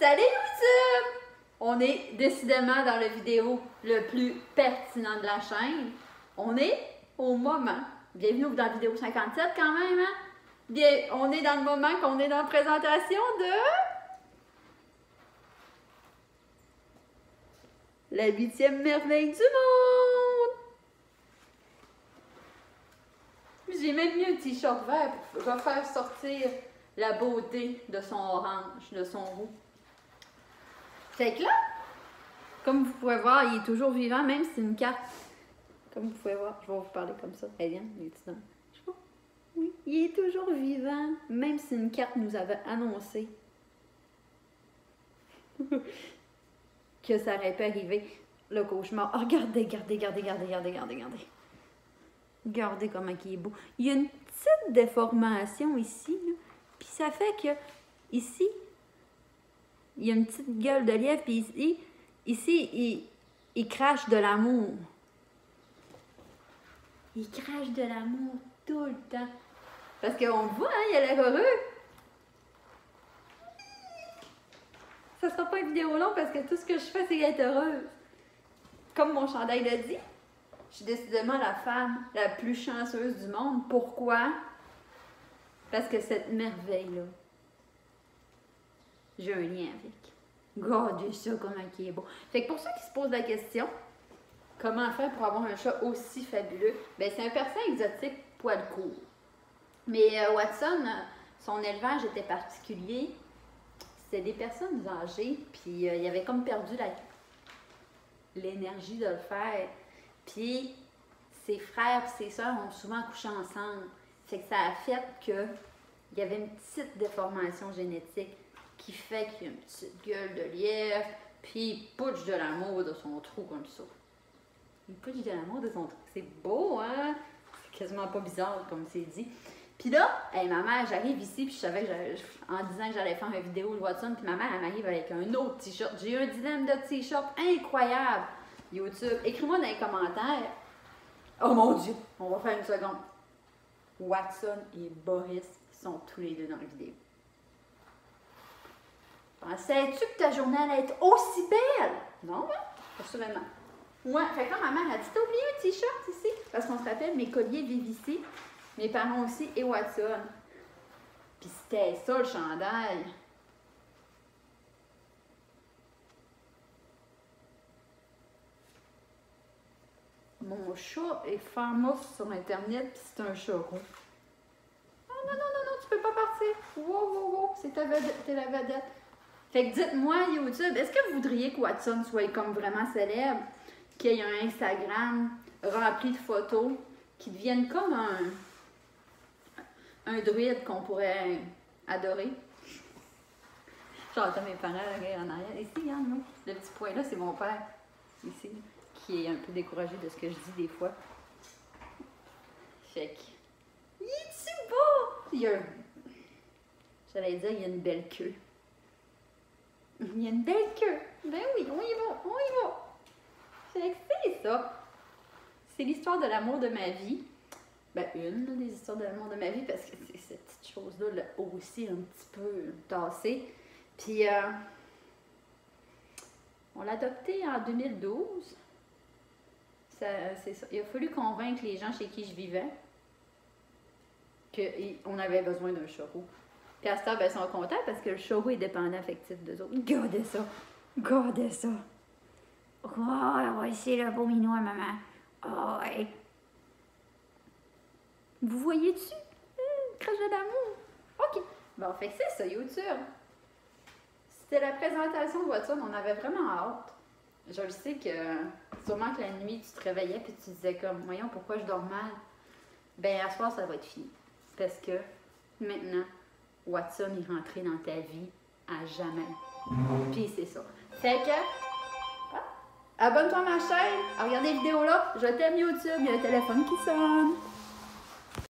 Salut YouTube! On est décidément dans la vidéo le plus pertinent de la chaîne. On est au moment. Bienvenue dans la vidéo 57 quand même, hein? Bien, on est dans le moment qu'on est dans la présentation de... la 8e merveille du monde! J'ai même mis un t-shirt vert pour refaire sortir la beauté de son orange, de son roux. Fait que là, comme vous pouvez voir, il est toujours vivant, même si c'est une carte. Comme vous pouvez voir, je vais vous parler comme ça. Elle vient, il est dedans. Oui, il est toujours vivant, même si une carte nous avait annoncé que ça aurait pu arriver, le cauchemar. Oh, regardez. Regardez comment il est beau. Il y a une petite déformation ici, là. Puis ça fait que ici, il y a une petite gueule de lièvre, puis ici il crache de l'amour. Il crache de l'amour tout le temps. Parce qu'on le voit, hein, il a l'air heureux. Ça sera pas une vidéo longue parce que tout ce que je fais, c'est être heureuse. Comme mon chandail le dit, je suis décidément la femme la plus chanceuse du monde. Pourquoi? Parce que cette merveille-là, j'ai un lien avec. Regardez ça, comment il est beau. Fait que pour ceux qui se posent la question, comment faire pour avoir un chat aussi fabuleux? Ben c'est un persan exotique poil court. Mais Watson, son élevage était particulier. C'était des personnes âgées, puis il avait comme perdu l'énergie de le faire. Puis ses frères et ses sœurs ont souvent couché ensemble. Fait que ça a fait qu'il y avait une petite déformation génétique qui fait qu'il y a une petite gueule de lièvre, puis il pouche de l'amour de son trou comme ça. Il pouche de l'amour de son trou. C'est beau, hein? C'est quasiment pas bizarre, comme c'est dit. Puis là, hey, ma mère, j'arrive ici, puis je savais que en disant que j'allais faire une vidéo de Watson, puis ma mère, elle m'arrive avec un autre t-shirt. J'ai eu un dilemme de t-shirt incroyable. YouTube, écris-moi dans les commentaires. Oh mon Dieu, on va faire une seconde. Watson et Boris sont tous les deux dans la vidéo. Pensais-tu que ta journée allait être aussi belle? Non, hein? Assurément. Moi, fait que là, ma mère a dit, t'as oublié un t-shirt ici? Parce qu'on se rappelle, mes colliers vivent ici, mes parents aussi, et Watson. Puis c'était ça, le chandail. Mon chat est fameux sur Internet, puis c'est un chat roux. Oh non, tu peux pas partir. Wow, c'est ta vedette, t'es la vedette. Fait que dites-moi, YouTube, est-ce que vous voudriez que Watson soit comme vraiment célèbre? Qu'il y ait un Instagram rempli de photos, qui devienne comme un druide qu'on pourrait adorer? J'entends mes parents en arrière. Ici, regarde, nous. Le petit point là, c'est mon père. Ici, qui est un peu découragé de ce que je dis des fois. Fait que... il est-tu beau? Il y a... j'allais dire, il y a une belle queue. Il y a une belle queue. Ben oui, on y va. Fait que c'est ça. C'est l'histoire de l'amour de ma vie. Ben une des histoires de l'amour de ma vie, parce que c'est cette petite chose-là aussi un petit peu tassée. Puis on l'a adopté en 2012. C'est ça. Il a fallu convaincre les gens chez qui je vivais qu'on avait besoin d'un chat roux. Puis à ce temps, ben, ils sont contents parce que le chat roux est dépendant affectif d'eux autres. Regardez ça. Oh, ouais, c'est le beau minou, maman. Oh, ouais. Vous voyez-tu? Crache de l'amour. OK. Bon, fait que c'est ça, YouTube. C'était la présentation de Watson. On avait vraiment hâte. Je le sais que sûrement que la nuit, tu te réveillais et tu disais comme, voyons, pourquoi je dors mal? Ben, à ce soir, ça va être fini. Parce que maintenant, Watson est rentré dans ta vie à jamais. Puis c'est ça. Fait que, abonne-toi à ma chaîne, regarde les vidéos là. Je t'aime YouTube, il y a le téléphone qui sonne.